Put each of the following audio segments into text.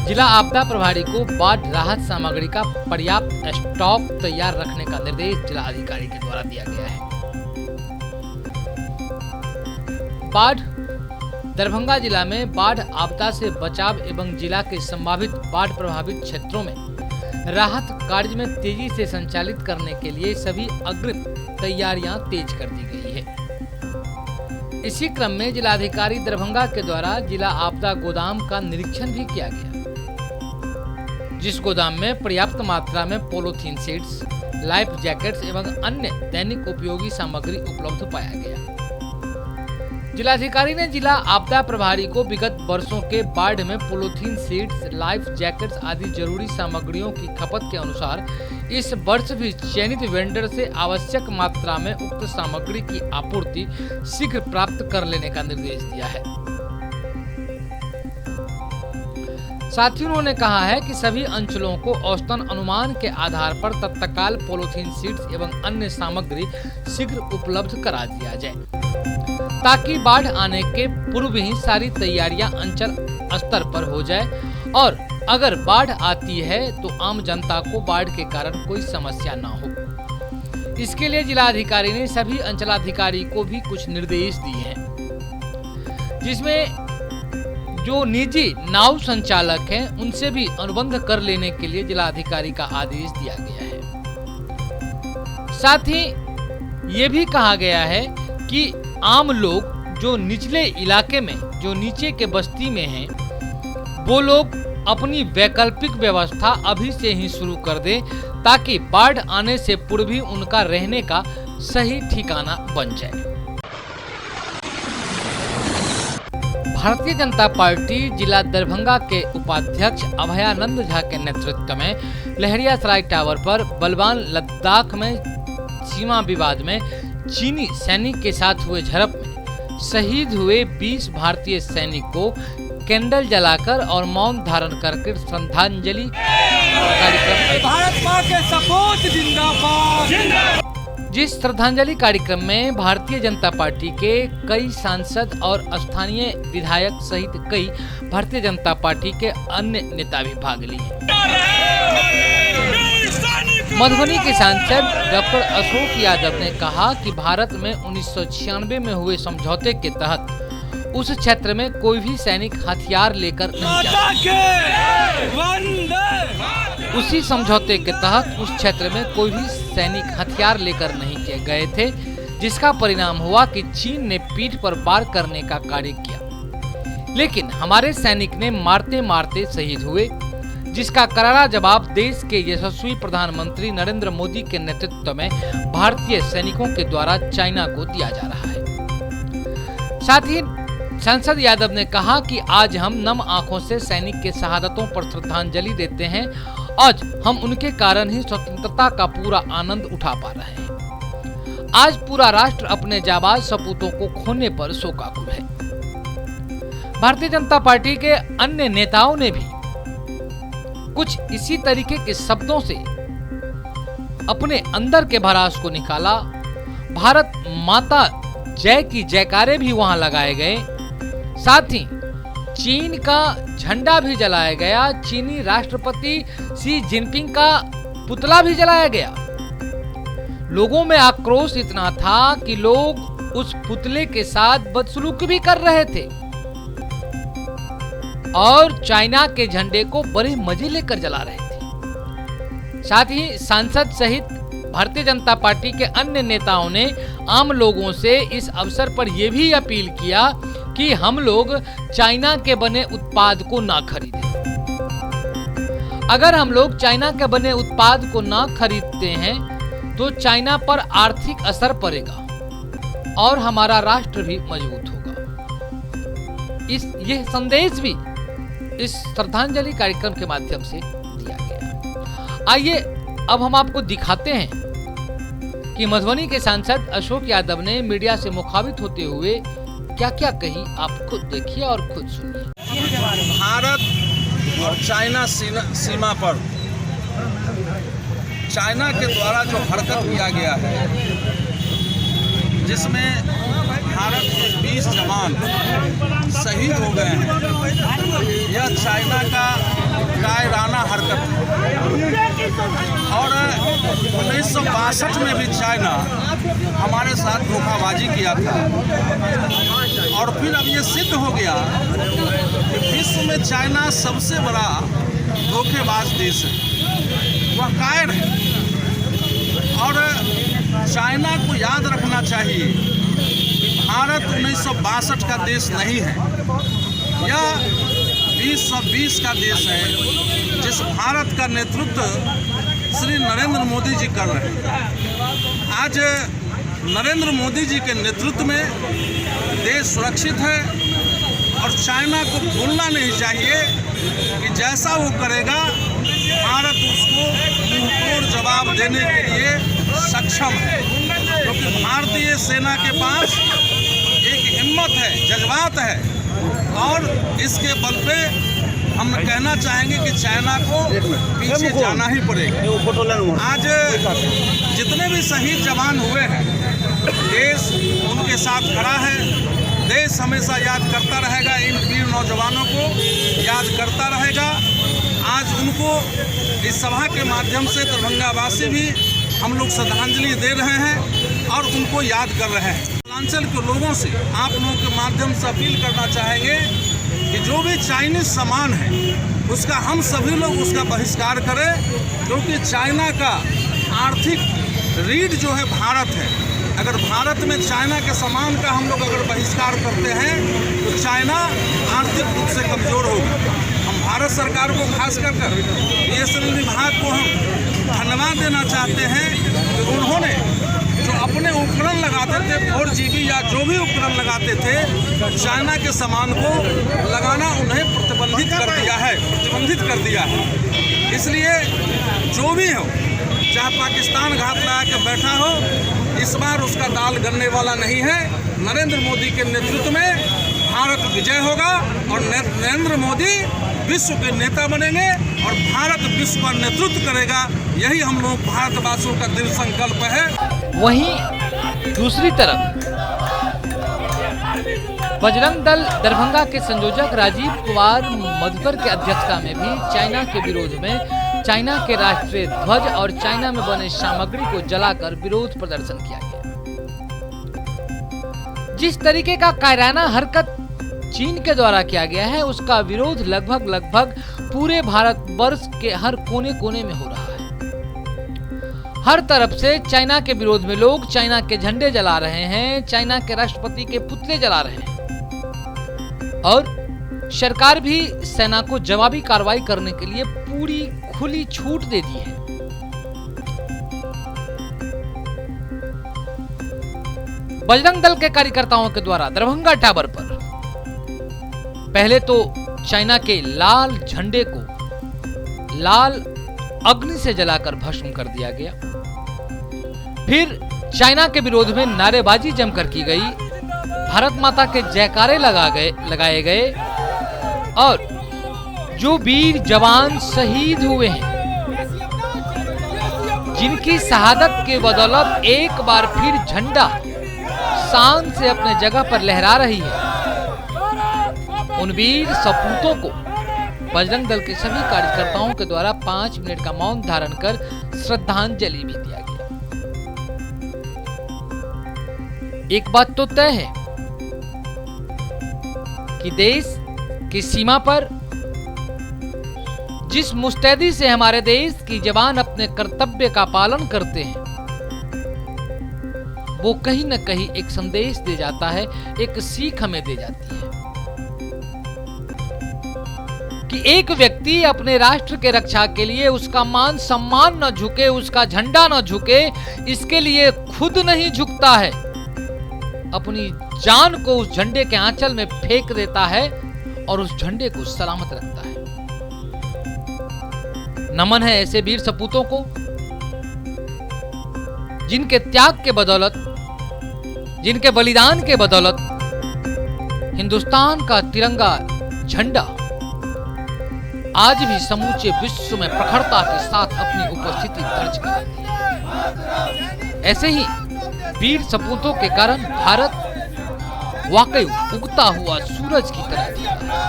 जिला आपदा प्रभारी को बाढ़ राहत सामग्री का पर्याप्त स्टॉक तैयार रखने का निर्देश जिला अधिकारी के द्वारा दिया गया है। बाढ़ दरभंगा जिला में बाढ़ आपदा से बचाव एवं जिला के संभावित बाढ़ प्रभावित क्षेत्रों में राहत कार्य में तेजी से संचालित करने के लिए सभी अग्रिम तैयारियां तेज कर दी गई है। इसी क्रम में जिलाधिकारी दरभंगा के द्वारा जिला आपदा गोदाम का निरीक्षण भी किया गया, जिस गोदाम में पर्याप्त मात्रा में पॉलीथीन शीट्स, लाइफ जैकेट्स एवं अन्य दैनिक उपयोगी सामग्री उपलब्ध पाया गया। जिलाधिकारी ने जिला आपदा प्रभारी को विगत वर्षों के बाढ़ में पॉलीथीन शीट्स, लाइफ जैकेट्स आदि जरूरी सामग्रियों की खपत के अनुसार इस वर्ष भी चयनित वेंडर से आवश्यक मात्रा में उक्त सामग्री की आपूर्ति शीघ्र प्राप्त कर लेने का निर्देश दिया है। साथ ही उन्होंने कहा है कि सभी अंचलों को औसतन अनुमान के आधार पर तत्काल पॉलीथीन शीट्स एवं अन्य सामग्री शीघ्र उपलब्ध करा दिया जाए, ताकि बाढ़ आने के पूर्व ही सारी तैयारियां अंचल स्तर पर हो जाए और अगर बाढ़ आती है तो आम जनता को बाढ़ के कारण कोई समस्या न हो। इसके लिए जिलाधिकारी ने सभी अंचलाधिकारी को भी कुछ निर्देश दिए हैं, जिसमें जो निजी नाव संचालक हैं उनसे भी अनुबंध कर लेने के लिए जिलाधिकारी का आदेश दिया गया है। साथ ही ये भी कहा गया है कि आम लोग जो निचले इलाके में, जो नीचे के बस्ती में हैं, वो लोग अपनी वैकल्पिक व्यवस्था अभी से ही शुरू कर दें, ताकि बाढ़ आने से पूर्व ही उनका रहने का सही ठिकाना बन जाए। भारतीय जनता पार्टी जिला दरभंगा के उपाध्यक्ष अभयानंद झा के नेतृत्व में लहरियासराय टावर पर बलवान लद्दाख में सीमा विवाद में चीनी सैनिक के साथ हुए झड़प में शहीद हुए 20 भारतीय सैनिक को कैंडल जलाकर और मौन धारण करके श्रद्धांजलि कार्यक्रम, भारत मां के सपूत जिंदाबाद। जिस श्रद्धांजलि कार्यक्रम में भारतीय जनता पार्टी के कई सांसद और स्थानीय विधायक सहित कई भारतीय जनता पार्टी के अन्य नेता भी भाग लिए। मधुबनी के सांसद डॉक्टर अशोक यादव ने कहा कि भारत में 1996 में हुए समझौते के तहत उस क्षेत्र में कोई भी सैनिक हथियार लेकर नहीं जाता। उसी समझौते के तहत उस क्षेत्र में कोई भी सैनिक हथियार लेकर नहीं गए थे, जिसका परिणाम हुआ कि चीन ने पीठ पर वार करने का कार्य किया, लेकिन हमारे सैनिक ने मारते मारते शहीद हुए, जिसका करारा जवाब देश के यशस्वी प्रधानमंत्री नरेंद्र मोदी के नेतृत्व में भारतीय सैनिकों के द्वारा चाइना को दिया जा रहा है। साथ ही सांसद यादव ने कहा कि आज हम नम आंखों से सैनिक के शहादतों पर श्रद्धांजलि देते हैं। आज हम उनके कारण ही स्वतंत्रता का पूरा आनंद उठा पा रहे हैं। आज पूरा राष्ट्र अपने जाबाज सपूतों को खोने पर शोकाकुल है। भारतीय जनता पार्टी के अन्य नेताओं ने भी कुछ इसी तरीके के शब्दों से अपने अंदर के भरास को निकाला। भारत माता जय की जयकारे भी वहां लगाए गए, साथ ही चीन का झंडा भी जलाया गया, चीनी राष्ट्रपति शी जिनपिंग का पुतला भी जलाया गया। लोगों में आक्रोश इतना था कि लोग उस पुतले के साथ बदसलूकी भी कर रहे थे और चाइना के झंडे को बड़े मजे लेकर जला रहे थे। साथ ही सांसद सहित भारतीय जनता पार्टी के अन्य नेताओं ने आम लोगों से इस अवसर पर यह भी अपील किया कि हम लोग चाइना के बने उत्पाद को ना खरीदें। अगर हम लोग चाइना के बने उत्पाद को ना खरीदते हैं तो चाइना पर आर्थिक असर पड़ेगा और हमारा राष्ट्र भी मजबूत होगा। यह संदेश भी इस श्रद्धांजलि कार्यक्रम के माध्यम से दिया गया। आइए अब हम आपको दिखाते हैं कि मधुबनी के सांसद अशोक यादव ने मीडिया से मुखातिब होते हुए क्या क्या कही। आप खुद देखिए और खुद सुनिए। भारत और चाइना सीमा पर चाइना के द्वारा जो हरकत किया गया है, जिसमें भारत के 20 जवान शहीद हो गए हैं, यह चाइना का शायराना हरकत है। और 1962 में भी चाइना हमारे साथ धोखाबाजी किया था, और फिर अब ये सिद्ध हो गया कि विश्व में चाइना सबसे बड़ा धोखेबाज देश है, वह कायर है। और चाइना को याद रखना चाहिए कि भारत 1962 का देश नहीं है, यह 2020 का देश है, जिस भारत का नेतृत्व श्री नरेंद्र मोदी जी कर रहे हैं। आज नरेंद्र मोदी जी के नेतृत्व में देश सुरक्षित है, और चाइना को भूलना नहीं चाहिए कि जैसा वो करेगा भारत उसको मुंहतोड़ जवाब देने के लिए सक्षम है, क्योंकि भारतीय सेना के पास एक हिम्मत है, जज्बात है, और इसके बल पे हम कहना चाहेंगे कि चाइना को पीछे जाना ही पड़ेगा। आज जितने भी शहीद जवान हुए हैं, देश उनके साथ खड़ा है। देश हमेशा याद करता रहेगा, इन वीर नौजवानों को याद करता रहेगा। आज उनको इस सभा के माध्यम से दरभंगा वासी भी हम लोग श्रद्धांजलि दे रहे हैं और उनको याद कर रहे हैं। पूर्वांचल के लोगों से आप लोगों के माध्यम से अपील करना चाहेंगे कि जो भी चाइनीज सामान है उसका हम सभी लोग उसका बहिष्कार करें, क्योंकि चाइना का आर्थिक रीढ़ जो है भारत है। अगर भारत में चाइना के सामान का हम लोग अगर बहिष्कार करते हैं तो चाइना आर्थिक रूप से कमज़ोर होगा। हम भारत सरकार को खास कर BSNL विभाग को हम धन्यवाद देना चाहते हैं कि उन्होंने जो अपने उपकरण लगाते थे 4GB या जो भी उपकरण लगाते थे, चाइना के सामान को लगाना उन्हें प्रतिबंधित कर दिया है। इसलिए जो भी हो, चाहे पाकिस्तान घात लगा के बैठा हो, इस बार उसका दाल गलने वाला नहीं है। नरेंद्र मोदी के नेतृत्व में भारत विजय होगा और नरेंद्र मोदी विश्व के नेता बनेंगे और भारत विश्व का नेतृत्व करेगा। यही हम लोग भारतवासियों का दृढ़ संकल्प है। वहीं दूसरी तरफ बजरंग दल दरभंगा के संयोजक राजीव कुमार मधुकर के अध्यक्षता में भी चाइना के विरोध में चाइना के राष्ट्रीय ध्वज और चाइना में बने सामग्री को जलाकर विरोध प्रदर्शन किया गया। जिस तरीके का कायराना हरकत चीन के द्वारा किया गया है, उसका विरोध लगभग पूरे भारतवर्ष के हर कोने कोने में हो रहा है। हर तरफ से चाइना के विरोध में लोग चाइना के झंडे जला रहे हैं, चाइना के राष्ट्रपति के पुतले जला रहे हैं, और सरकार भी सेना को जवाबी कार्रवाई करने के लिए पूरी खुली छूट दे दी है। बजरंग दल के कार्यकर्ताओं के द्वारा दरभंगा टावर पर पहले तो चाइना के लाल झंडे को लाल अग्नि से जलाकर भस्म कर दिया गया। फिर चाइना के विरोध में नारेबाजी जमकर की गई, भारत माता के जयकारे लगाए गए, और जो वीर जवान शहीद हुए हैं, जिनकी शहादत के बदौलत एक बार फिर झंडा शान से अपने जगह पर लहरा रही है, उन वीर सपूतों को बजरंग दल के सभी कार्यकर्ताओं के द्वारा 5 मिनट का मौन धारण कर श्रद्धांजलि भी दिया गया। एक बात तो तय है कि देश की सीमा पर जिस मुस्तैदी से हमारे देश की जवान अपने कर्तव्य का पालन करते हैं, वो कहीं न कहीं एक संदेश दे जाता है, एक सीख हमें दे जाती है कि एक व्यक्ति अपने राष्ट्र के रक्षा के लिए उसका मान सम्मान न झुके, उसका झंडा न झुके, इसके लिए खुद नहीं झुकता है, अपनी जान को उस झंडे के आंचल में फेंक देता है और उस झंडे को सलामत रखता है। नमन है ऐसे वीर सपूतों को, जिनके त्याग के बदौलत, जिनके बलिदान के बदौलत हिंदुस्तान का तिरंगा झंडा आज भी समूचे विश्व में प्रखरता के साथ अपनी उपस्थिति दर्ज कराती है। ऐसे ही वीर सपूतों के कारण भारत वाकई उगता हुआ सूरज की तरह दिखता है।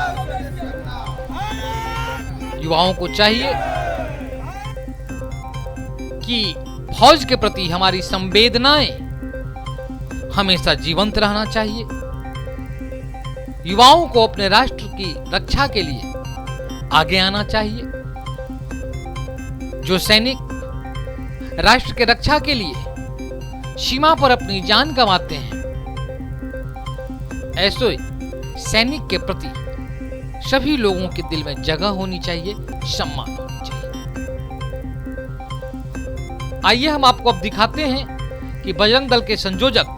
युवाओं को चाहिए कि फौज के प्रति हमारी संवेदनाएं हमेशा जीवंत रहना चाहिए। युवाओं को अपने राष्ट्र की रक्षा के लिए आगे आना चाहिए। जो सैनिक राष्ट्र के रक्षा के लिए सीमा पर अपनी जान गंवाते हैं, ऐसे सैनिक के प्रति सभी लोगों के दिल में जगह होनी चाहिए, सम्मान होनी चाहिए। आइए हम आपको अब दिखाते हैं कि बजरंग दल के संयोजक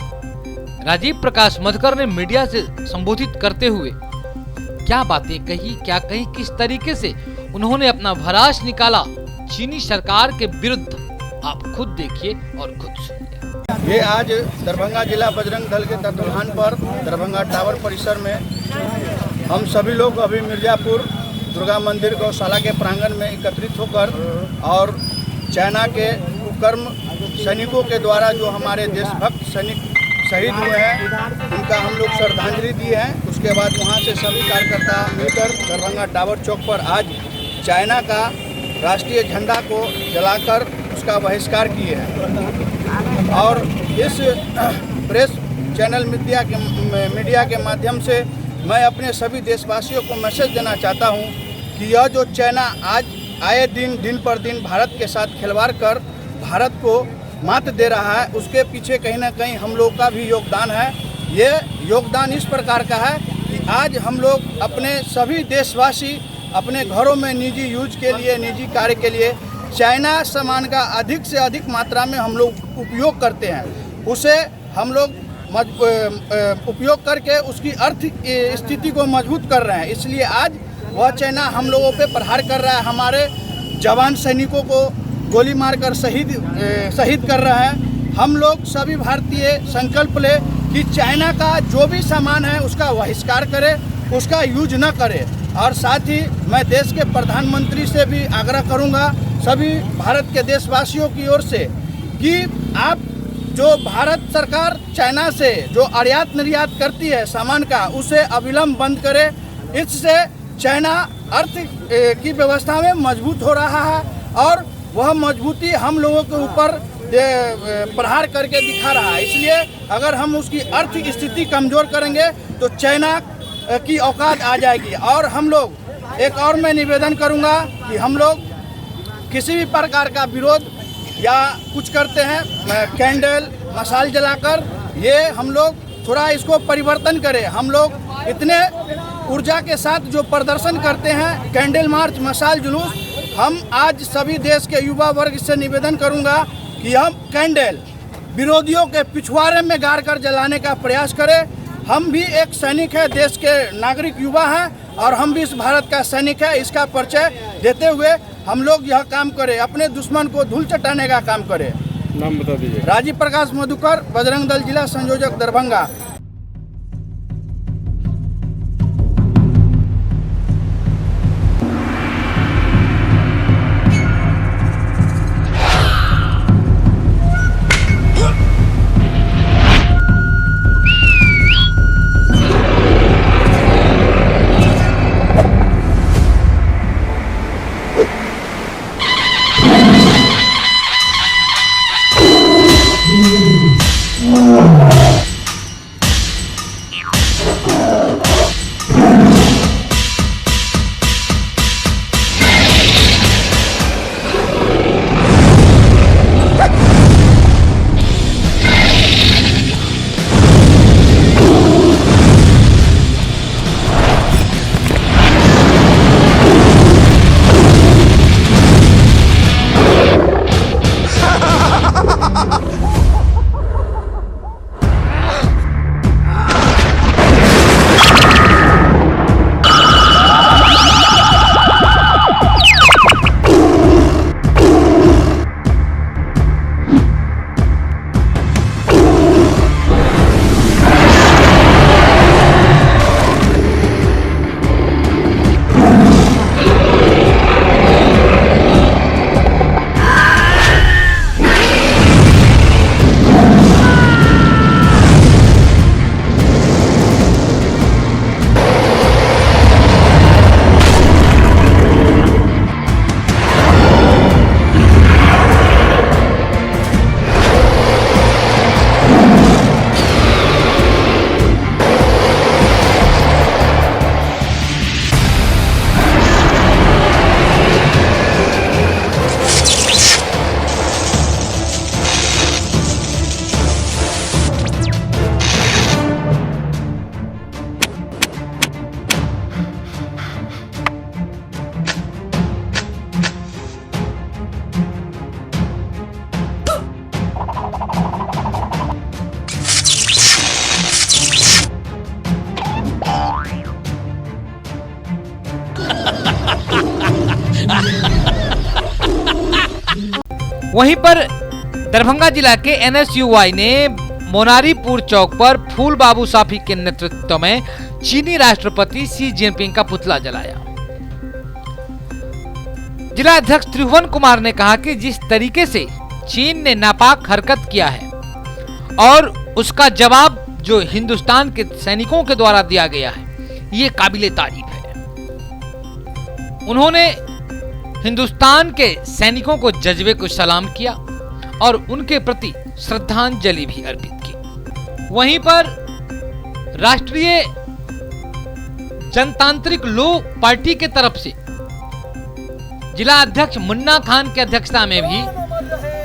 राजीव प्रकाश मधुकर ने मीडिया से संबोधित करते हुए क्या बातें कही, क्या कही, किस तरीके से उन्होंने अपना भड़ास निकाला चीनी सरकार के विरुद्ध। आप खुद देखिए और खुद सुनिए। ये आज दरभंगा जिला बजरंग दल के तत्वाधान पर दरभंगा टावर परिसर में हम सभी लोग अभी मिर्जापुर दुर्गा मंदिर गौशाला के प्रांगण में एकत्रित होकर और चाइना के कुकर्म सैनिकों के द्वारा जो हमारे देशभक्त सैनिक शहीद हुए हैं, उनका हम लोग श्रद्धांजलि दिए हैं। उसके बाद वहाँ से सभी कार्यकर्ता मिलकर दरभंगा टावर चौक पर आज चाइना का राष्ट्रीय झंडा को जलाकर उसका बहिष्कार किए हैं। और इस प्रेस चैनल मीडिया के माध्यम से मैं अपने सभी देशवासियों को मैसेज देना चाहता हूं कि यह जो चाइना आज आए दिन पर दिन भारत के साथ खिलवाड़ कर भारत को मात दे रहा है, उसके पीछे कहीं ना कहीं हम लोग का भी योगदान है। ये योगदान इस प्रकार का है कि आज हम लोग अपने सभी देशवासी अपने घरों में निजी यूज के लिए, निजी कार्य के लिए चाइना सामान का अधिक से अधिक मात्रा में हम लोग उपयोग करते हैं। उसे हम लोग उपयोग करके उसकी आर्थिक स्थिति को मजबूत कर रहे हैं। इसलिए आज वह चाइना हम लोगों पे प्रहार कर रहा है, हमारे जवान सैनिकों को गोली मारकर शहीद कर रहा है। हम लोग सभी भारतीय संकल्प ले कि चाइना का जो भी सामान है उसका बहिष्कार करे, उसका यूज न करे। और साथ ही मैं देश के प्रधानमंत्री से भी आग्रह करूंगा, सभी भारत के देशवासियों की ओर से, कि आप जो भारत सरकार चाइना से जो आयात निर्यात करती है सामान का, उसे अविलंब बंद करे। इससे चाइना आर्थिक की व्यवस्था में मजबूत हो रहा है और वह मजबूती हम लोगों के ऊपर प्रहार करके दिखा रहा है। इसलिए अगर हम उसकी आर्थिक स्थिति कमज़ोर करेंगे तो चाइना की औकात आ जाएगी। और हम लोग एक और मैं निवेदन करूंगा कि हम लोग किसी भी प्रकार का विरोध या कुछ करते हैं कैंडल मशाल जलाकर, ये हम लोग थोड़ा इसको परिवर्तन करें। हम लोग इतने ऊर्जा के साथ जो प्रदर्शन करते हैं, कैंडल मार्च, मशाल जुलूस, हम आज सभी देश के युवा वर्ग से निवेदन करूंगा कि हम कैंडल विरोधियों के पिछवाड़े में गाड़ कर जलाने का प्रयास करें। हम भी एक सैनिक है, देश के नागरिक युवा हैं और हम भी इस भारत का सैनिक है। इसका परिचय देते हुए हम लोग यह काम करें, अपने दुश्मन को धूल चटाने का काम करें। नाम बता दीजिए। राजीव प्रकाश मधुकर, बजरंग दल जिला संयोजक, दरभंगा। वहीं पर दरभंगा जिला के NSUI ने मोनारीपुर चौक पर फूल बाबू साफी के नेतृत्व में चीनी राष्ट्रपति शी जिनपिंग का पुतला जलाया। जिला अध्यक्ष त्रिभुवन कुमार ने कहा कि जिस तरीके से चीन ने नापाक हरकत किया है और उसका जवाब जो हिंदुस्तान के सैनिकों के द्वारा दिया गया है, ये काबिले तारीफ है। उन्होंने हिंदुस्तान के सैनिकों को जज्बे को सलाम किया और उनके प्रति श्रद्धांजलि भी अर्पित की। वहीं पर राष्ट्रीय जनतांत्रिक लोक पार्टी के तरफ से जिला अध्यक्ष मुन्ना खान की अध्यक्षता में भी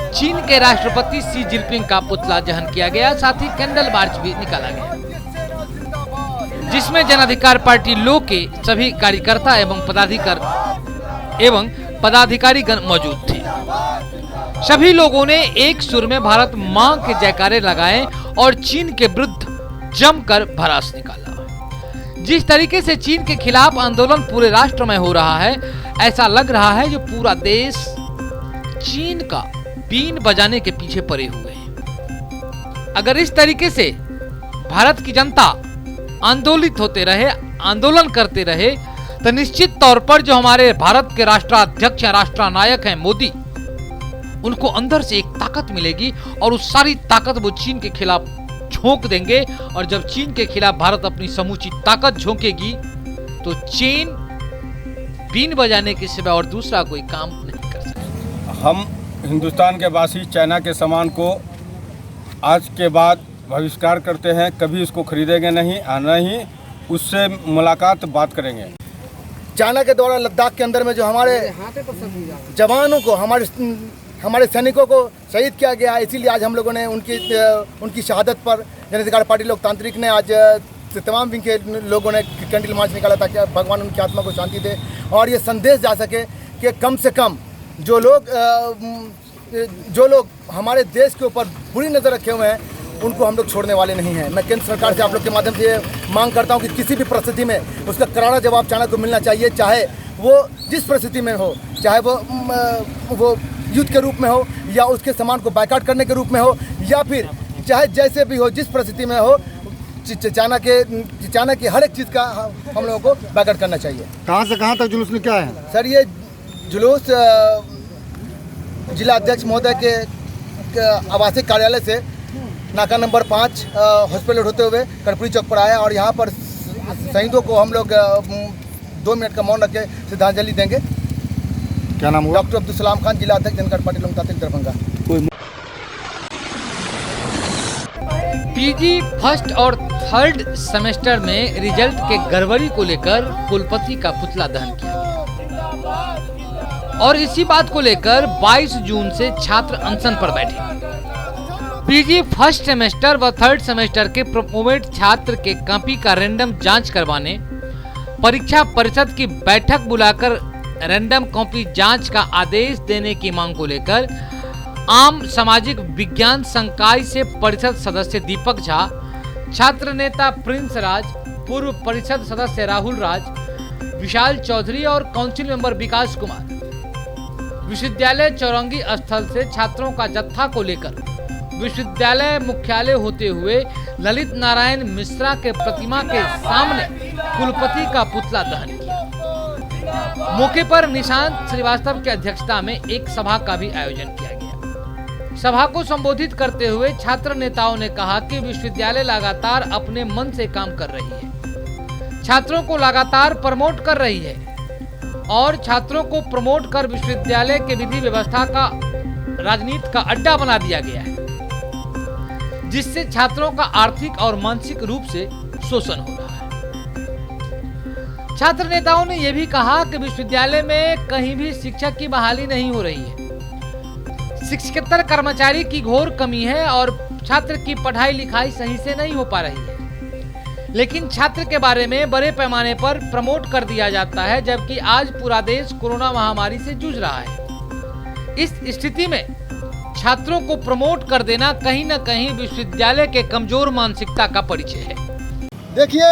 चीन के राष्ट्रपति शी जिनपिंग का पुतला दहन किया गया। साथ ही कैंडल मार्च भी निकाला गया, जिसमें जन अधिकार पार्टी लो के सभी कार्यकर्ता एवं पदाधिकारीगण मौजूद थे। सभी लोगों ने एक सुर में भारत मां के जयकारे लगाए और चीन के विरुद्ध जमकर भड़ास निकाला। जिस तरीके से चीन के खिलाफ आंदोलन पूरे राष्ट्र में हो रहा है, ऐसा लग रहा है जो पूरा देश चीन का बीन बजाने के पीछे पड़े हुए हैं। अगर इस तरीके से भारत की जनता आंदोलित होते रहे, आंदोलन करते रहे, तो निश्चित तौर पर जो हमारे भारत के राष्ट्राध्यक्ष या राष्ट्रनायक हैं मोदी, उनको अंदर से एक ताकत मिलेगी और उस सारी ताकत वो चीन के खिलाफ झोंक देंगे। और जब चीन के खिलाफ भारत अपनी समूची ताकत झोंकेगी तो चीन बीन बजाने के सिवा और दूसरा कोई काम नहीं कर सकता। हम हिंदुस्तान के वासी चाइना के सामान को आज के बाद बहिष्कार करते हैं। कभी इसको खरीदेंगे नहीं, आना ही उससे मुलाकात बात करेंगे। चाइना के द्वारा लद्दाख के अंदर में जो हमारे जवानों को, हमारे सैनिकों को शहीद किया गया, इसीलिए आज हम लोगों ने उनकी शहादत पर जन अधिकार पार्टी लोकतांत्रिक ने आज तमाम विंग के लोगों ने कैंडल मार्च निकाला ताकि भगवान उनकी आत्मा को शांति दे और ये संदेश जा सके कि कम से कम जो लोग हमारे देश के ऊपर बुरी नज़र रखे हुए हैं, उनको हम लोग छोड़ने वाले नहीं हैं। मैं केंद्र सरकार से आप लोग के माध्यम से मांग करता हूं कि किसी भी परिस्थिति में उसका करारा जवाब चाइना को मिलना चाहिए, चाहे वो जिस परिस्थिति में हो, चाहे वो युद्ध के रूप में हो या उसके सामान को बायकॉट करने के रूप में हो या फिर चाहे जैसे भी हो, जिस परिस्थिति में हो, चाइना की हर एक चीज़ का हम लोगों को बायकॉट करना चाहिए। कहाँ से कहाँ तक जुलूस निकला है? सर, ये जुलूस जिला अध्यक्ष महोदय के आवासीय कार्यालय से नाका नंबर 5 हॉस्पिटल होते हुए कर्पूरी चौक पर आया और यहाँ पर शहीदों को हम लोग 2 मिनट का मौन रख के श्रद्धांजलि देंगे। क्या नाम हुआ? डॉक्टर अब्दुल सलाम खान, जिला अध्यक्ष जनता पार्टी लोकतांत्रिक दरभंगा। पीजी फर्स्ट और थर्ड सेमेस्टर में रिजल्ट के गड़बड़ी को लेकर कुलपति का पुतला दहन किया गया और इसी बात को लेकर 22 जून से छात्र अनशन पर बैठे। पीजी फर्स्ट सेमेस्टर व थर्ड सेमेस्टर के प्रोमोवेट छात्र के कॉपी का रैंडम जांच करवाने परीक्षा परिषद की बैठक बुलाकर रैंडम कॉपी जांच का आदेश देने की मांग को लेकर आम सामाजिक विज्ञान संकाय से परिषद सदस्य दीपक झा, छात्र नेता प्रिंस राज, पूर्व परिषद सदस्य राहुल राज, विशाल चौधरी और काउंसिल मेंबर विकास कुमार विश्वविद्यालय चौरंगी स्थल से छात्रों का जत्था को लेकर विश्वविद्यालय मुख्यालय होते हुए ललित नारायण मिश्रा के प्रतिमा के सामने कुलपति का पुतला दहन किया। मौके पर निशांत श्रीवास्तव की अध्यक्षता में एक सभा का भी आयोजन किया गया। सभा को संबोधित करते हुए छात्र नेताओं ने कहा कि विश्वविद्यालय लगातार अपने मन से काम कर रही है, छात्रों को लगातार प्रमोट कर रही है और छात्रों को प्रमोट कर विश्वविद्यालय के विधि व्यवस्था का राजनीति का अड्डा बना दिया गया है, जिससे छात्रों का आर्थिक और मानसिक रूप से शोषण हो रहा है। छात्र नेताओं ने यह भी कहा कि विश्वविद्यालय में कहीं भी शिक्षक की बहाली नहीं हो रही है, शिक्षकेतर कर्मचारी की घोर कमी है और छात्र की पढ़ाई लिखाई सही से नहीं हो पा रही है। लेकिन छात्र के बारे में बड़े पैमाने पर प्रमोट कर दिया जाता है, जबकि आज पूरा देश कोरोना महामारी से जूझ रहा है। इस स्थिति में छात्रों को प्रमोट कर देना कहीं न कहीं विश्वविद्यालय के कमजोर मानसिकता का परिचय है। देखिए,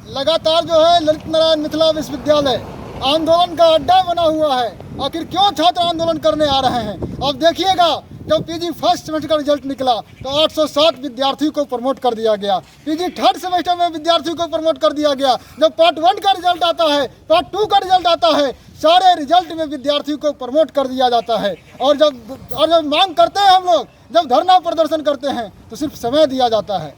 लगातार जो है ललित नारायण मिथिला विश्वविद्यालय आंदोलन का अड्डा बना हुआ है। आखिर क्यों छात्र आंदोलन करने आ रहे हैं? अब देखिएगा, जब पीजी फर्स्ट सेमेस्टर का रिजल्ट निकला तो 807 विद्यार्थियों को प्रमोट कर दिया गया। पीजी थर्ड सेमेस्टर में विद्यार्थियों को प्रमोट कर दिया गया। जब पार्ट 1 का रिजल्ट आता है, पार्ट 2 का रिजल्ट आता है, सारे रिजल्ट में विद्यार्थियों को प्रमोट कर दिया जाता है। और जब मांग करते हैं हम लोग, जब धरना प्रदर्शन करते हैं तो सिर्फ समय दिया जाता है।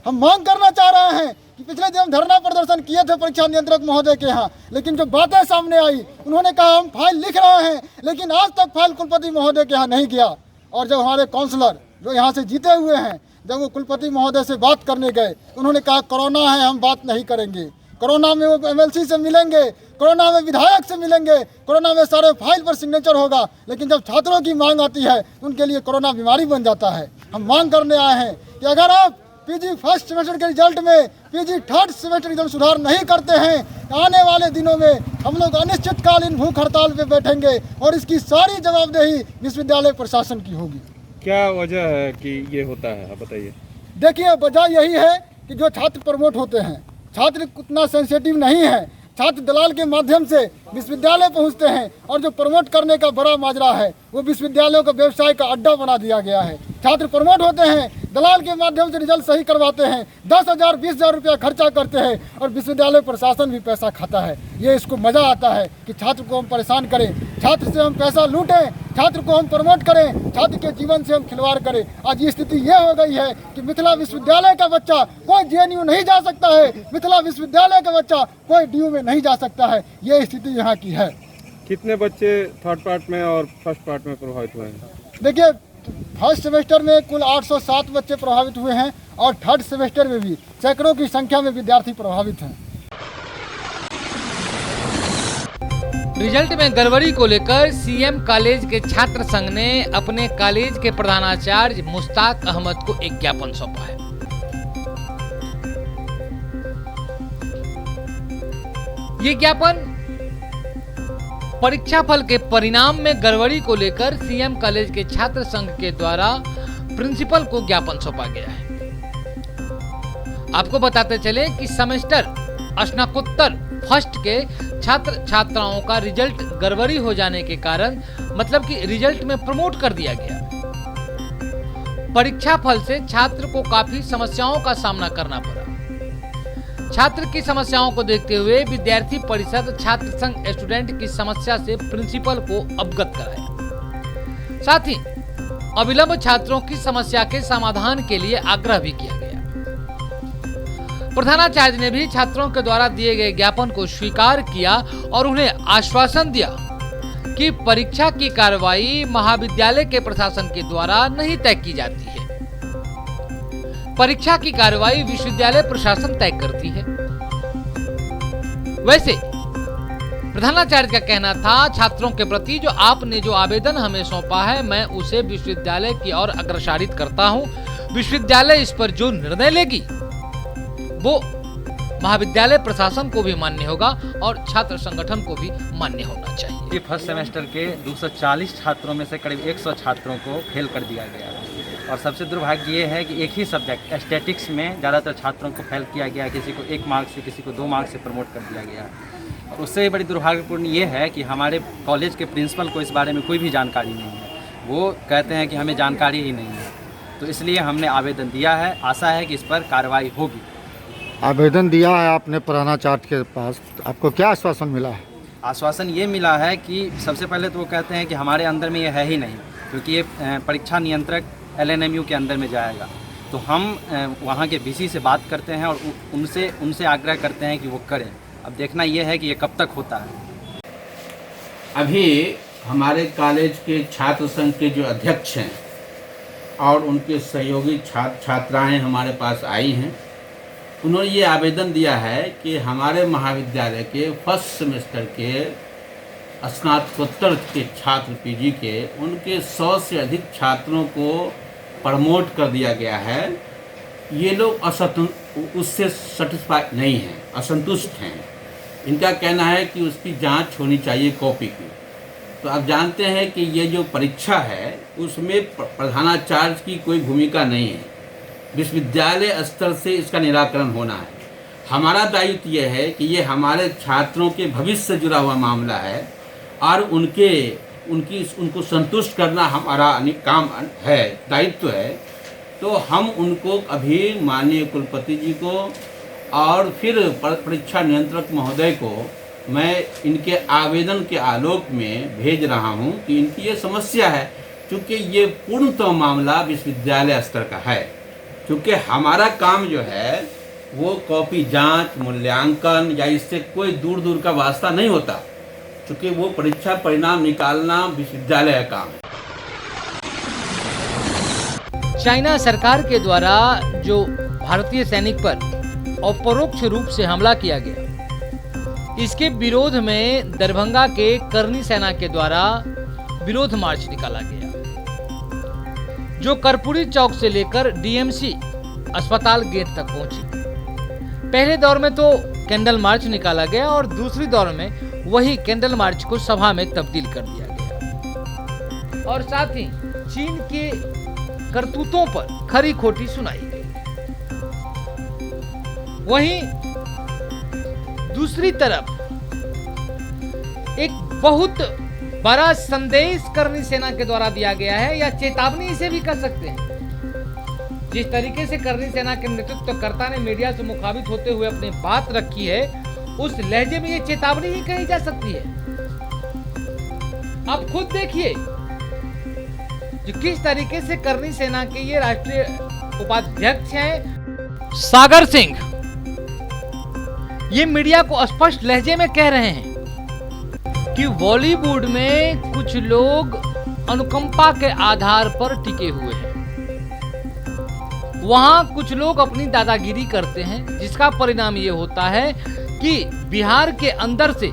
हम मांग करना चाह रहे हैं कि पिछले दिन हम धरना प्रदर्शन किए थे परीक्षा नियंत्रक महोदय के यहाँ, लेकिन जो बातें सामने आई, उन्होंने कहा हम फाइल लिख रहे हैं, लेकिन आज तक फाइल कुलपति महोदय के यहाँ नहीं गया। और जब हमारे काउंसलर जो यहाँ से जीते हुए हैं, जब वो कुलपति महोदय से बात करने गए, उन्होंने कहा कोरोना है, हम बात नहीं करेंगे। कोरोना में वो MLC से मिलेंगे, कोरोना में विधायक से मिलेंगे, कोरोना में सारे फाइल पर सिग्नेचर होगा, लेकिन जब छात्रों की मांग आती है तो उनके लिए कोरोना बीमारी बन जाता है। हम मांग करने आए हैं कि अगर आप पीजी फर्स्ट सेमेस्टर के रिजल्ट में पीजी थर्ड सेमेस्टर रिजल्ट सुधार नहीं करते हैं, आने वाले दिनों में हम लोग अनिश्चितकालीन भूख हड़ताल पे बैठेंगे और इसकी सारी जवाबदेही विश्वविद्यालय प्रशासन की होगी। क्या वजह है कि ये होता है, आप बताइए। देखिए, वजह यही है कि जो छात्र प्रमोट होते हैं, छात्र उतना सेंसिटिव नहीं है। छात्र दलाल के माध्यम से विश्वविद्यालय पहुंचते हैं और जो प्रमोट करने का बड़ा माजरा है वो विश्वविद्यालयों का व्यवसाय का अड्डा बना दिया गया है। छात्र प्रमोट होते हैं, दलाल के माध्यम से रिजल्ट सही करवाते हैं, 10,000 20,000 रुपया खर्चा करते हैं और विश्वविद्यालय प्रशासन भी पैसा खाता है। ये इसको मज़ा आता है कि छात्र को हम परेशान करें, छात्र से हम पैसा लूटें, छात्र को हम प्रमोट करें, छात्र के जीवन से हम खिलवाड़ करें। आज ये स्थिति ये हो गई है कि मिथिला विश्वविद्यालय का बच्चा कोई JNU नहीं जा सकता है, मिथिला विश्वविद्यालय का बच्चा कोई DU में नहीं जा सकता है। ये स्थिति यहाँ की है। कितने बच्चे थर्ड पार्ट में और फर्स्ट पार्ट में प्रभावित हुए हैं? देखिए, फर्स्ट सेमेस्टर में कुल 807 बच्चे प्रभावित हुए हैं और थर्ड सेमेस्टर में भी सैकड़ों की संख्या में विद्यार्थी प्रभावित हैं। रिजल्ट में गड़बड़ी को लेकर CM कॉलेज के छात्र संघ ने अपने कॉलेज के प्रधानाचार्य मुश्ताक अहमद को एक ज्ञापन सौंपा है। ये ज्ञापन परीक्षा फल के परिणाम में गड़बड़ी को लेकर CM कॉलेज के छात्र संघ के द्वारा प्रिंसिपल को ज्ञापन सौंपा गया है। आपको बताते चले कि सेमेस्टर स्नातकोत्तर फर्स्ट के छात्र छात्राओं का रिजल्ट गड़बड़ी हो जाने के कारण, मतलब कि रिजल्ट में प्रमोट कर दिया गया। परीक्षा फल से छात्र को काफी समस्याओं का सामना करना पड़ा। छात्र की समस्याओं को देखते हुए विद्यार्थी परिषद छात्र संघ स्टूडेंट की समस्या से प्रिंसिपल को अवगत कराया। साथ ही अविलंब छात्रों की समस्या के समाधान के लिए आग्रह भी किया गया। प्रधानाचार्य ने भी छात्रों के द्वारा दिए गए ज्ञापन को स्वीकार किया और उन्हें आश्वासन दिया कि परीक्षा की कार्रवाई महाविद्यालय के प्रशासन के द्वारा नहीं तय की जाती है। परीक्षा की कार्रवाई विश्वविद्यालय प्रशासन तय करती है। वैसे प्रधानाचार्य का कहना था, छात्रों के प्रति जो आपने जो आवेदन हमें सौंपा है, मैं उसे विश्वविद्यालय की ओर अग्रसारित करता हूं। विश्वविद्यालय इस पर जो निर्णय लेगी वो महाविद्यालय प्रशासन को भी मान्य होगा और छात्र संगठन को भी मान्य होना चाहिए। फर्स्ट सेमेस्टर के 240 छात्रों में से करीब 100 छात्रों को फेल कर दिया गया है और सबसे दुर्भाग्य ये है कि एक ही सब्जेक्ट स्टैटिक्स में ज़्यादातर छात्रों को फेल किया गया। किसी को 1 मार्क्स से, किसी को 2 मार्क्स से प्रमोट कर दिया गया। और उससे बड़ी दुर्भाग्यपूर्ण ये है कि हमारे कॉलेज के प्रिंसिपल को इस बारे में कोई भी जानकारी नहीं है। वो कहते हैं कि हमें जानकारी ही नहीं है। तो इसलिए हमने आवेदन दिया है, आशा है कि इस पर कार्रवाई होगी। आवेदन दिया है आपने प्रधानाचार्य के पास, आपको क्या आश्वासन मिला है? आश्वासन ये मिला है कि सबसे पहले तो वो कहते हैं कि हमारे अंदर में ये है ही नहीं, क्योंकि ये परीक्षा नियंत्रक LNMU के अंदर में जाएगा। तो हम वहाँ के VC से बात करते हैं और उनसे आग्रह करते हैं कि वो करें। अब देखना ये है कि ये कब तक होता है। अभी हमारे कॉलेज के छात्र संघ के जो अध्यक्ष हैं और उनके सहयोगी छात्राएं हमारे पास आई हैं, उन्होंने ये आवेदन दिया है कि हमारे महाविद्यालय के फर्स्ट सेमेस्टर के स्नातकोत्तर के छात्र PG के उनके 100 से अधिक छात्रों को प्रमोट कर दिया गया है। ये लोग उससे सेटिस्फाइड नहीं हैं, असंतुष्ट हैं। इनका कहना है कि उसकी जांच होनी चाहिए कॉपी की। तो आप जानते हैं कि ये जो परीक्षा है उसमें प्रधानाचार्य की कोई भूमिका नहीं है। विश्वविद्यालय स्तर से इसका निराकरण होना है। हमारा दायित्व ये है कि ये हमारे छात्रों के भविष्य से जुड़ा हुआ मामला है और उनको संतुष्ट करना हमारा काम है, दायित्व है। तो हम उनको अभी माननीय कुलपति जी को और फिर परीक्षा नियंत्रक महोदय को मैं इनके आवेदन के आलोक में भेज रहा हूं कि इनकी ये समस्या है, क्योंकि ये पूर्णतः मामला विश्वविद्यालय स्तर का है। क्योंकि हमारा काम जो है वो कॉपी जांच, मूल्यांकन या इससे कोई दूर का वास्ता नहीं होता, क्योंकि वो परीक्षा परिणाम निकालना विश्वविद्यालय का काम है। चाइना सरकार के द्वारा जो भारतीय सैनिक पर अपरोक्ष रूप से हमला किया गया, इसके विरोध में दरभंगा के करनी सेना के द्वारा विरोध मार्च निकाला गया, जो कर्पूरी चौक से लेकर डीएमसी अस्पताल गेट तक पहुंची। पहले दौर में तो कैंडल मार्च निकाला गया और दूसरी दौर में वही कैंडल मार्च को सभा में तब्दील कर दिया गया और साथ ही चीन के करतूतों पर खरी खोटी सुनाई गई। वहीं दूसरी तरफ एक बहुत बड़ा संदेश करनी सेना के द्वारा दिया गया है, या चेतावनी इसे भी कर सकते हैं। जिस तरीके से करनी सेना के नेतृत्वकर्ता ने मीडिया से मुखातिब होते हुए अपनी बात रखी है, उस लहजे में ये चेतावनी ही कही जा सकती है। अब खुद देखिए जो किस तरीके से करनी सेना के ये राष्ट्रीय उपाध्यक्ष हैं सागर सिंह, ये मीडिया को स्पष्ट लहजे में कह रहे हैं कि बॉलीवुड में कुछ लोग अनुकंपा के आधार पर टिके हुए हैं। वहां कुछ लोग अपनी दादागिरी करते हैं, जिसका परिणाम ये होता है कि बिहार के अंदर से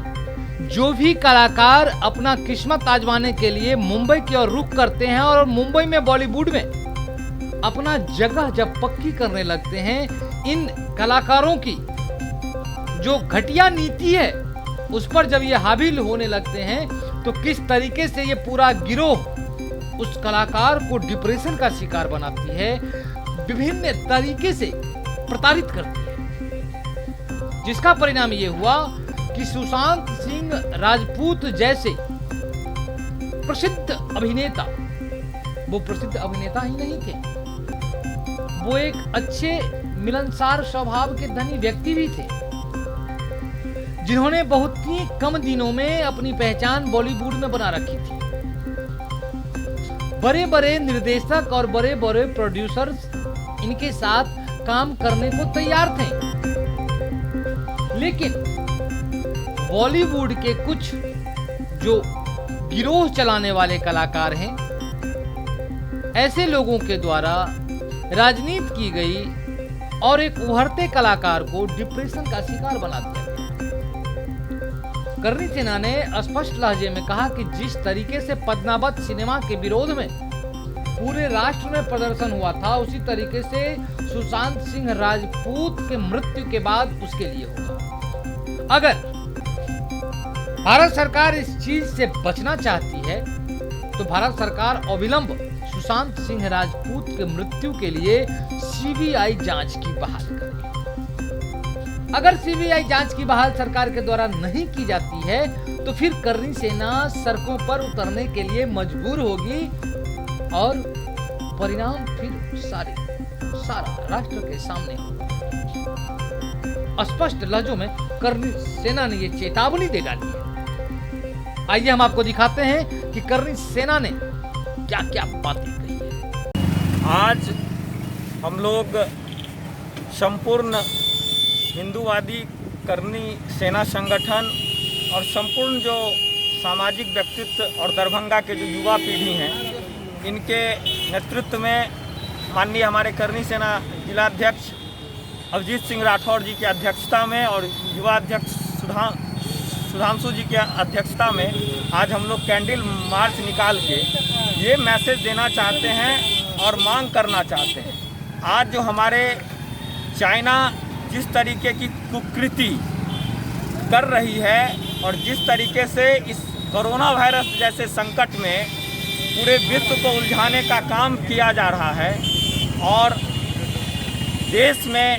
जो भी कलाकार अपना किस्मत आजमाने के लिए मुंबई की ओर रुख करते हैं और मुंबई में बॉलीवुड में अपना जगह जब पक्की करने लगते हैं, इन कलाकारों की जो घटिया नीति है उस पर जब ये हाबिल होने लगते हैं, तो किस तरीके से ये पूरा गिरोह उस कलाकार को डिप्रेशन का शिकार बनाती है, विभिन्न तरीके से प्रताड़ित करती है। जिसका परिणाम ये हुआ कि सुशांत सिंह राजपूत जैसे प्रसिद्ध अभिनेता, वो प्रसिद्ध अभिनेता ही नहीं थे, वो एक अच्छे मिलनसार स्वभाव के धनी व्यक्ति भी थे, जिन्होंने बहुत ही कम दिनों में अपनी पहचान बॉलीवुड में बना रखी थी। बड़े बड़े निर्देशक और बड़े बड़े प्रोड्यूसर्स इनके साथ काम करने को तैयार थे, लेकिन बॉलीवुड के कुछ जो गिरोह चलाने वाले कलाकार हैं, ऐसे लोगों के द्वारा राजनीति की गई और एक उभरते कलाकार को डिप्रेशन का शिकार बना दिया। करनी सेना ने स्पष्ट लहजे में कहा कि जिस तरीके से पद्मावत सिनेमा के विरोध में पूरे राष्ट्र में प्रदर्शन हुआ था, उसी तरीके से सुशांत सिंह राजपूत के मृत्यु के बाद उसके लिए होगा। अगर भारत सरकार इस चीज से बचना चाहती है तो भारत सरकार अविलंब सुशांत सिंह राजपूत के मृत्यु के लिए सीबीआई जांच की बहाल करे। अगर सीबीआई जांच की बहाल सरकार के द्वारा नहीं की जाती है तो फिर करनी सेना सड़कों पर उतरने के लिए मजबूर होगी और परिणाम फिर सारा राष्ट्र के सामने होगा। स्पष्ट लहजों में करनी सेना ने ये चेतावनी दे डाली है। आइए हम आपको दिखाते हैं कि करनी सेना ने क्या क्या बातें कही है। आज हम लोग संपूर्ण हिंदूवादी करनी सेना संगठन और संपूर्ण जो सामाजिक व्यक्तित्व और दरभंगा के जो युवा पीढ़ी हैं, इनके नेतृत्व में माननीय हमारे करनी सेना जिलाध्यक्ष अभिजीत सिंह राठौर जी की अध्यक्षता में और युवा अध्यक्ष सुधांशु जी की अध्यक्षता में आज हम लोग कैंडल मार्च निकाल के ये मैसेज देना चाहते हैं और मांग करना चाहते हैं। आज जो हमारे चाइना जिस तरीके की कुकृति कर रही है और जिस तरीके से इस कोरोना वायरस जैसे संकट में पूरे विश्व को उलझाने का काम किया जा रहा है और देश में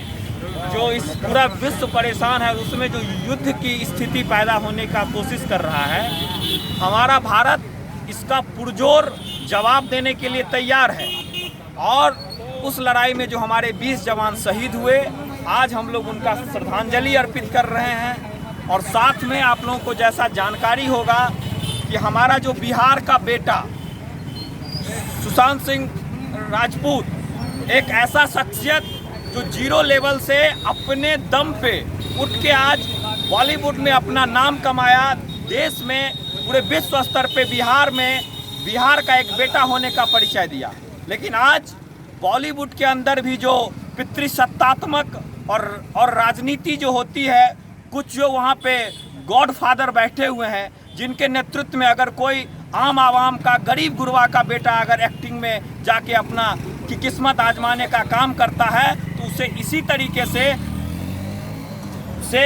जो इस पूरा विश्व परेशान है, उसमें जो युद्ध की स्थिति पैदा होने का कोशिश कर रहा है, हमारा भारत इसका पुरजोर जवाब देने के लिए तैयार है। और उस लड़ाई में जो हमारे 20 जवान शहीद हुए, आज हम लोग उनका श्रद्धांजलि अर्पित कर रहे हैं। और साथ में आप लोगों को जैसा जानकारी होगा कि हमारा जो बिहार का बेटा सुशांत सिंह राजपूत एक ऐसा शख्सियत जो जीरो लेवल से अपने दम पे उठ के आज बॉलीवुड में अपना नाम कमाया, देश में पूरे विश्व स्तर पे बिहार का एक बेटा होने का परिचय दिया। लेकिन आज बॉलीवुड के अंदर भी जो पितृसत्तात्मक और राजनीति जो होती है, कुछ जो वहाँ पे गॉडफादर बैठे हुए हैं, जिनके नेतृत्व में अगर कोई आम आवाम का गरीब गुरबा का बेटा अगर एक्टिंग में जाके अपना की किस्मत आजमाने का काम करता है, तो उसे इसी तरीके से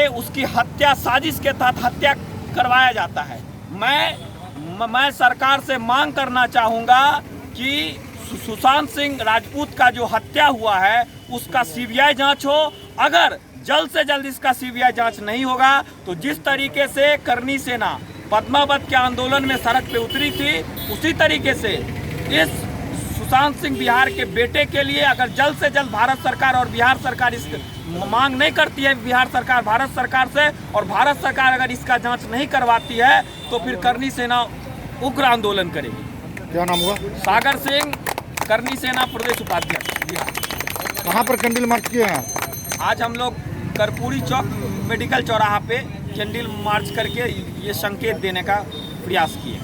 उसकी हत्या, साजिश के तहत हत्या करवाया जाता है। मैं सरकार से मांग करना चाहूँगा कि सुशांत सिंह राजपूत का जो हत्या हुआ है उसका सीबीआई जांच हो। अगर जल्द से जल्द इसका सीबीआई जांच नहीं होगा तो जिस तरीके से करनी सेना पद्मावत के आंदोलन में सड़क पे उतरी थी, उसी तरीके से इस सुशांत सिंह बिहार के बेटे के लिए अगर जल्द से जल्द भारत सरकार और बिहार सरकार इस मांग नहीं करती है, बिहार सरकार भारत सरकार से, और भारत सरकार अगर इसका जांच नहीं करवाती है, तो फिर करनी सेना उग्र आंदोलन करेगी। क्या नाम हुआ? सागर सिंह, करनी सेना प्रदेश उपाध्यक्ष बिहार। कहाँ पर कैंडल मार्च किए हैं? आज हम लोग कर्पूरी चौक मेडिकल चौराहा पे कैंडल मार्च करके ये संकेत देने का प्रयास किए।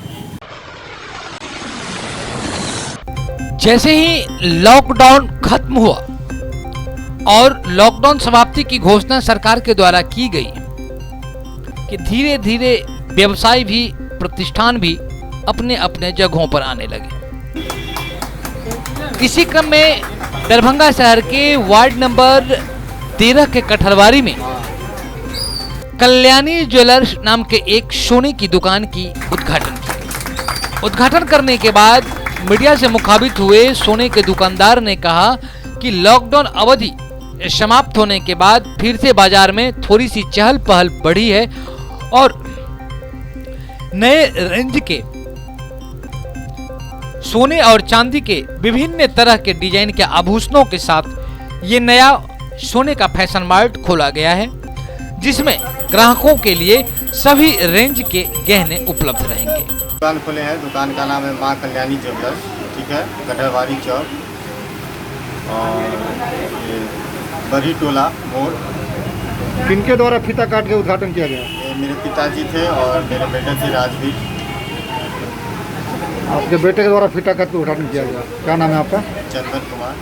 जैसे ही लॉकडाउन खत्म हुआ और लॉकडाउन समाप्ति की घोषणा सरकार के द्वारा की गई कि धीरे धीरे व्यवसाय भी, प्रतिष्ठान भी अपने अपने जगहों पर आने लगे। इसी क्रम में दरभंगा शहर के वार्ड नंबर 13 के कठरवारी में कल्याणी ज्वेलर्स नाम के एक सोने की दुकान की उद्घाटन किया। उद्घाटन करने के बाद मीडिया से मुखातिब हुए सोने के दुकानदार ने कहा कि लॉकडाउन अवधि समाप्त होने के बाद फिर से बाजार में थोड़ी सी चहल पहल बढ़ी है और नए रेंज के सोने और चांदी के विभिन्न तरह के डिजाइन के आभूषणों के साथ ये नया सोने का फैशन मार्ट खोला गया है, जिसमें ग्राहकों के लिए सभी रेंज के गहने उपलब्ध रहेंगे। दुकान खोले हैं, दुकान का नाम है मां कल्याणी ज्वेलर्स, ठीक है, कठरवारी चौक और ये बड़ी टोला मोड़। किनके द्वारा फीता काट के उद्घाटन किया गया? ये मेरे पिताजी थे और मेरे बेटे थे राजवीर। आपके बेटे के द्वारा फीता काट के उद्घाटन किया गया। क्या नाम है आपका? चंदन कुमार।